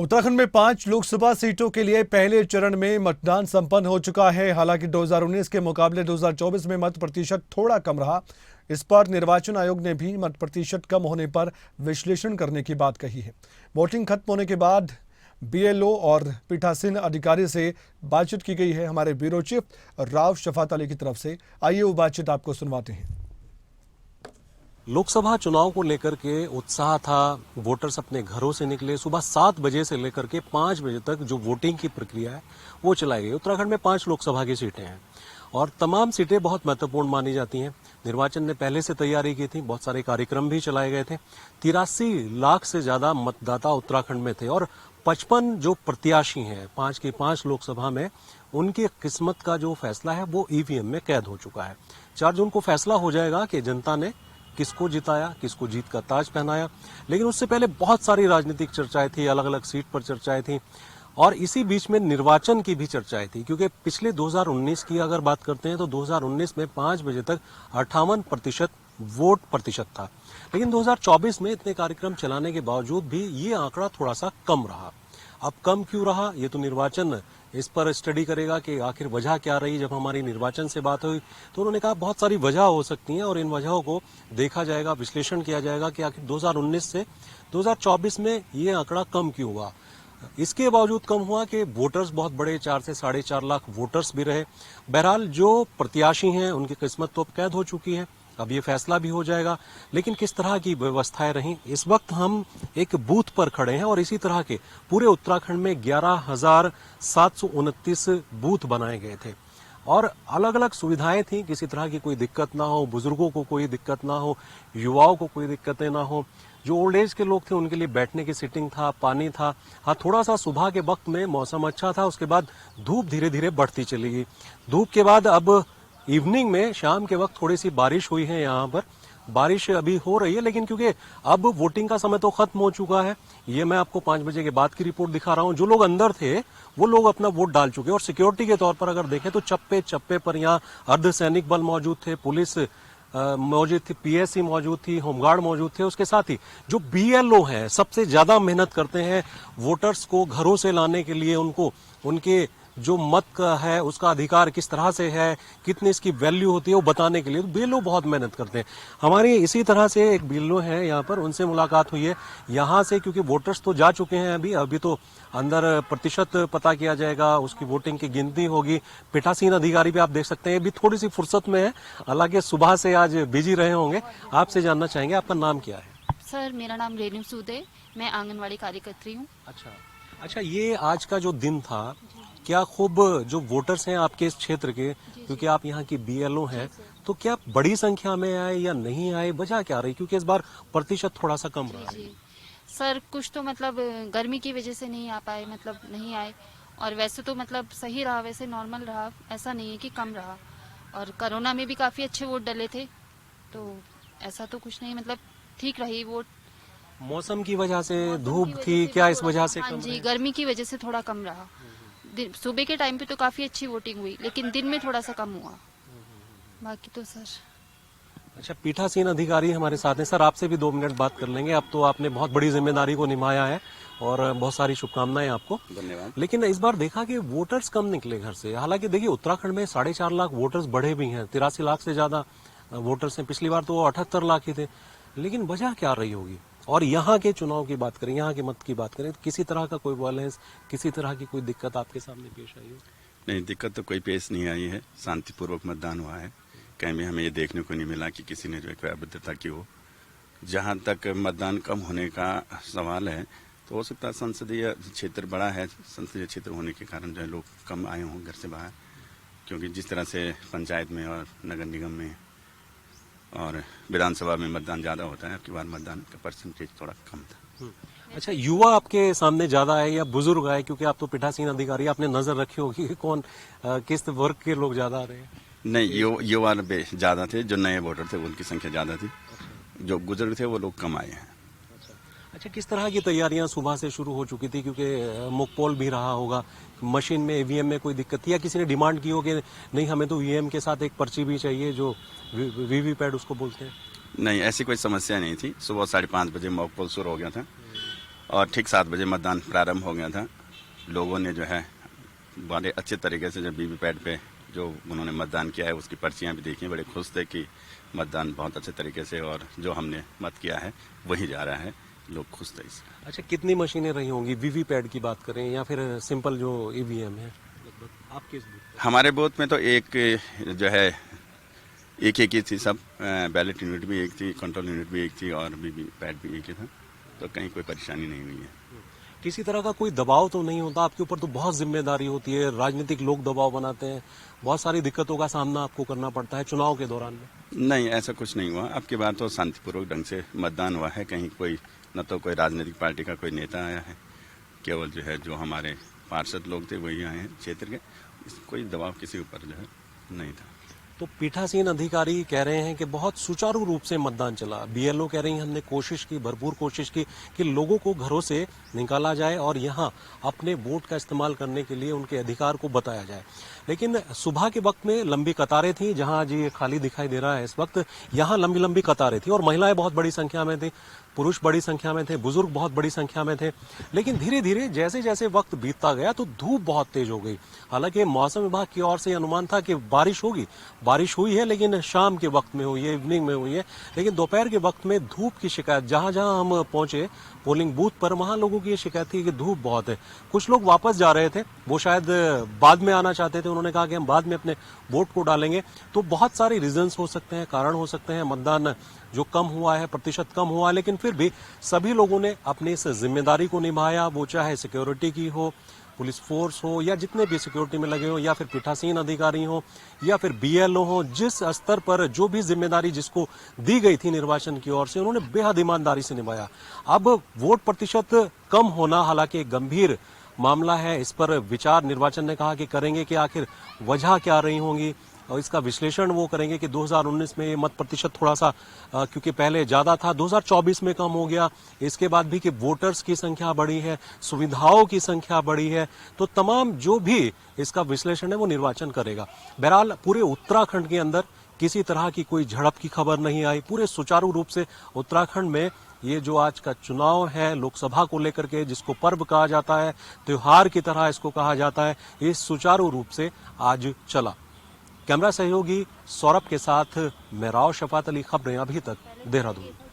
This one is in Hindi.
उत्तराखंड में 5 लोकसभा सीटों के लिए पहले चरण में मतदान संपन्न हो चुका है। हालांकि 2019 के मुकाबले 2024 में मत प्रतिशत थोड़ा कम रहा। इस पर निर्वाचन आयोग ने भी मत प्रतिशत कम होने पर विश्लेषण करने की बात कही है। वोटिंग खत्म होने के बाद बीएलओ और पीठासीन अधिकारी से बातचीत की गई है। हमारे ब्यूरो चीफ राव शफात अली की तरफ से आइए वो बातचीत आपको सुनवाते हैं। लोकसभा चुनाव को लेकर के उत्साह था। वोटर्स अपने घरों से निकले। सुबह 7 बजे से लेकर के 5 बजे तक जो वोटिंग की प्रक्रिया है वो चलाई गई। उत्तराखंड में 5 लोकसभा की सीटें हैं और तमाम सीटें बहुत महत्वपूर्ण मानी जाती हैं। निर्वाचन ने पहले से तैयारी की थी, बहुत सारे कार्यक्रम भी चलाए गए थे। 83 लाख से ज्यादा मतदाता उत्तराखंड में थे और 55 जो प्रत्याशी हैं 5 की 5 लोकसभा में, उनकी किस्मत का जो फैसला है वो ईवीएम में कैद हो चुका है। 4 जून को फैसला हो जाएगा कि जनता ने किसको जिताया, किसको जीत का ताज पहनाया। लेकिन उससे पहले बहुत सारी राजनीतिक चर्चाएं थी, अलग अलग सीट पर चर्चाएं थी और इसी बीच में निर्वाचन की भी चर्चाएं थी। क्योंकि पिछले 2019 की अगर बात करते हैं तो 2019 में 5 बजे तक 58% वोट प्रतिशत था। लेकिन 2024 में इतने कार्यक्रम चलाने के बावजूद भी ये आंकड़ा थोड़ा सा कम रहा। अब कम क्यों रहा, ये तो निर्वाचन इस पर स्टडी करेगा कि आखिर वजह क्या रही। जब हमारी निर्वाचन से बात हुई तो उन्होंने कहा बहुत सारी वजह हो सकती हैं और इन वजहों को देखा जाएगा, विश्लेषण किया जाएगा कि आखिर 2019 से 2024 में ये आंकड़ा कम क्यों हुआ। इसके बावजूद कम हुआ कि वोटर्स बहुत बड़े, 4 से 4.5 लाख वोटर्स भी रहे। बहरहाल जो प्रत्याशी हैं उनकी किस्मत तो अब कैद हो चुकी है, अब ये फैसला भी हो जाएगा। लेकिन किस तरह की व्यवस्थाएं रहीं, इस वक्त हम एक बूथ पर खड़े हैं और इसी तरह के पूरे उत्तराखंड में 11,729 बूथ बनाए गए थे और अलग अलग सुविधाएं थी। किसी तरह की कोई दिक्कत ना हो, बुजुर्गों को कोई दिक्कत ना हो, युवाओं को कोई दिक्कतें ना हो। जो ओल्ड एज के लोग थे उनके लिए बैठने की सीटिंग था, पानी था। हाँ, थोड़ा सा सुबह के वक्त में मौसम अच्छा था, उसके बाद धूप धीरे धीरे बढ़ती चली गई। धूप के बाद अब इवनिंग में, शाम के वक्त थोड़ी सी बारिश हुई है। यहाँ पर बारिश अभी हो रही है, लेकिन क्योंकि अब वोटिंग का समय तो खत्म हो चुका है, ये मैं आपको 5 बजे के बाद की रिपोर्ट दिखा रहा हूँ। जो लोग अंदर थे वो लोग अपना वोट डाल चुके हैं और सिक्योरिटी के तौर पर अगर देखें तो चप्पे चप्पे पर यहाँ अर्धसैनिक बल मौजूद थे, पुलिस मौजूद थी, पीएससी मौजूद थी, होमगार्ड मौजूद थे। उसके साथ ही जो बीएलओ हैं सबसे ज्यादा मेहनत करते हैं वोटर्स को घरों से लाने के लिए, उनको उनके जो मत का है उसका अधिकार किस तरह से है, कितनी इसकी वैल्यू होती है वो बताने के लिए बीएलओ बहुत मेहनत करते हैं। हमारी इसी तरह से एक बीएलओ है यहाँ पर, उनसे मुलाकात हुई है यहाँ से, क्योंकि वोटर्स तो जा चुके हैं। अभी तो अंदर प्रतिशत पता किया जाएगा, उसकी वोटिंग की गिनती होगी। पीठासीन अधिकारी भी आप देख सकते हैं अभी थोड़ी सी फुर्सत में है, हालांकि सुबह से आज बिजी रहे होंगे। आपसे जानना चाहेंगे आपका नाम क्या है? सर, मेरा नाम रेणु सूद है, मैं आंगनवाड़ी कार्यकर्त्री हूँ। अच्छा, ये आज का जो दिन था, क्या खूब जो वोटर्स हैं आपके इस क्षेत्र के, क्योंकि आप यहाँ की बीएलओ हैं, तो क्या बड़ी संख्या में आए या नहीं आए, वजह क्या रही? क्योंकि इस बार प्रतिशत थोड़ा सा कम रहा है। सर, कुछ तो मतलब गर्मी की वजह से नहीं आ पाए, मतलब नहीं आए। और वैसे तो मतलब सही रहा, वैसे नॉर्मल रहा, ऐसा नहीं है कि कम रहा। और कोरोना में भी काफी अच्छे वोट डले थे, तो ऐसा तो कुछ नहीं, मतलब ठीक रही वोट। मौसम की वजह से, धूप थी क्या, इस वजह से? हाँ जी, गर्मी की वजह से थोड़ा कम रहा। सुबह के टाइम पे तो काफी अच्छी वोटिंग हुई, लेकिन दिन में थोड़ा सा कम हुआ, बाकी तो सर। अच्छा, पीठासीन अधिकारी हमारे साथ हैं। सर, आपसे भी 2 मिनट बात कर लेंगे। अब तो आपने बहुत बड़ी जिम्मेदारी को निभाया है और बहुत सारी शुभकामनाएं आपको। धन्यवाद। लेकिन इस बार देखा कि वोटर्स कम निकले घर से। हालांकि देखिए, उत्तराखंड में 4.5 लाख वोटर्स बढ़े भी हैं, 83 लाख से ज्यादा वोटर्स हैं। पिछली बार तो 78 लाख ही थे। लेकिन वजह क्या रही होगी? और यहाँ के चुनाव की बात करें, यहाँ के मत की बात करें, तो किसी तरह का कोई वायलेंस, किसी तरह की कोई दिक्कत आपके सामने पेश आई हो? नहीं, दिक्कत तो कोई पेश नहीं आई है। शांतिपूर्वक मतदान हुआ है। कहीं भी हमें ये देखने को नहीं मिला कि किसी ने जो है कोई अभद्रता की हो। जहाँ तक मतदान कम होने का सवाल है, तो हो सकता है संसदीय क्षेत्र बड़ा है, संसदीय क्षेत्र होने के कारण जो है लोग कम आए हों घर से बाहर। क्योंकि जिस तरह से पंचायत में और नगर निगम में और विधानसभा में मतदान ज्यादा होता है, आपकी बार मतदान का परसेंटेज थोड़ा कम था। अच्छा, युवा आपके सामने ज्यादा आए या बुजुर्ग आए? क्योंकि आप तो पीठासीन अधिकारी, आपने नजर रखी होगी कि कौन किस वर्ग के लोग ज्यादा आ रहे हैं? नहीं, युवा ज्यादा थे। जो नए वोटर थे उनकी संख्या ज्यादा थी। जो बुजुर्ग थे वो लोग कम आए हैं। अच्छा, किस तरह की तैयारियां सुबह से शुरू हो चुकी थी? क्योंकि मुकपोल भी रहा होगा, मशीन में, ईवीएम में कोई दिक्कत थी या किसी ने डिमांड की हो कि नहीं हमें तो ईवीएम के साथ एक पर्ची भी चाहिए, जो वीवीपैट उसको बोलते हैं? नहीं, ऐसी कोई समस्या नहीं थी। सुबह 5:30 बजे मॉक पोल शुरू हो गया था और ठीक 7 बजे मतदान प्रारंभ हो गया था। लोगों ने जो है बड़े अच्छे तरीके से जो वीवीपैट पे जो उन्होंने मतदान किया है उसकी पर्चियां भी देखी, बड़े खुश थे कि मतदान बहुत अच्छे तरीके से और जो हमने मत किया है वही जा रहा है, लोग खुश थे इससे। अच्छा, कितनी मशीनें रही होंगी? वीवीपैट की बात करें या फिर सिंपल जो ईवीएम है? लगभग आपके इस बूथ पे? हमारे बूथ में तो एक जो है एक ही थी, सब बैलेट यूनिट भी एक थी, कंट्रोल यूनिट भी एक थी और वीवीपैट भी एक ही था, तो कहीं कोई परेशानी नहीं हुई है। किसी तरह का कोई दबाव तो नहीं होता? आपके ऊपर तो बहुत जिम्मेदारी होती है, राजनीतिक लोग दबाव बनाते हैं, बहुत सारी दिक्कतों का सामना आपको करना पड़ता है चुनाव के दौरान में। नहीं, ऐसा कुछ नहीं हुआ। अब की बार तो शांतिपूर्वक ढंग से मतदान हुआ है, कहीं कोई न तो कोई राजनीतिक पार्टी का कोई नेता आया है, केवल जो है जो हमारे पार्षद लोग थे वही आए हैं क्षेत्र के, कोई दबाव किसी ऊपर जो है नहीं था। तो पीठासीन अधिकारी कह रहे हैं कि बहुत सुचारू रूप से मतदान चला। बीएलओ कह रही हैं हमने कोशिश की, भरपूर कोशिश की कि लोगों को घरों से निकाला जाए और यहां अपने वोट का इस्तेमाल करने के लिए उनके अधिकार को बताया जाए। लेकिन सुबह के वक्त में लंबी कतारें थी, जहां जी खाली दिखाई दे रहा है इस वक्त, यहां लंबी लंबी कतारें थी और महिलाएं बहुत बड़ी संख्या में थी, पुरुष बड़ी संख्या में थे, बुजुर्ग बहुत बड़ी संख्या में थे। लेकिन धीरे धीरे जैसे जैसे वक्त बीतता गया तो धूप बहुत तेज हो गई। हालांकि मौसम विभाग की ओर से अनुमान था कि बारिश होगी, बारिश हुई है लेकिन शाम के वक्त में हुई है, इवनिंग में हुई है। लेकिन दोपहर के वक्त में धूप की शिकायत, जहां जहां हम पहुंचे पोलिंग बूथ पर, वहां लोगों की ये शिकायत थी कि धूप बहुत है। कुछ लोग वापस जा रहे थे, वो शायद बाद में आना चाहते थे, उन्होंने कहा कि हम बाद में अपने वोट को डालेंगे। तो बहुत सारे रीजंस हो सकते हैं, कारण हो सकते हैं, मतदान जो कम हुआ है, प्रतिशत कम हुआ है, लेकिन फिर भी सभी लोगों ने अपनी इस जिम्मेदारी को निभाया। वो चाहे सिक्योरिटी की हो, पुलिस फोर्स हो, या जितने भी सिक्योरिटी में लगे हो, या फिर पीठासीन अधिकारी हो, या फिर बीएलओ हो, जिस स्तर पर जो भी जिम्मेदारी जिसको दी गई थी निर्वाचन की ओर से, उन्होंने बेहद ईमानदारी से निभाया। अब वोट प्रतिशत कम होना हालांकि एक गंभीर मामला है, इस पर विचार निर्वाचन ने कहा कि करेंगे कि आखिर वजह क्या रही होंगी, और इसका विश्लेषण वो करेंगे कि 2019 में मत प्रतिशत थोड़ा सा क्योंकि पहले ज्यादा था, 2024 में कम हो गया, इसके बाद भी कि वोटर्स की संख्या बढ़ी है, सुविधाओं की संख्या बढ़ी है, तो तमाम जो भी इसका विश्लेषण है वो निर्वाचन करेगा। बहरहाल पूरे उत्तराखंड के अंदर किसी तरह की कोई झड़प की खबर नहीं आई। पूरे सुचारू रूप से उत्तराखंड में ये जो आज का चुनाव है लोकसभा को लेकर के, जिसको पर्व कहा जाता है, त्योहार की तरह इसको कहा जाता है, ये सुचारू रूप से आज चला। कैमरा सहयोगी सौरभ के साथ मैं राव शफात अली, खबरें अभी तक, देहरादून।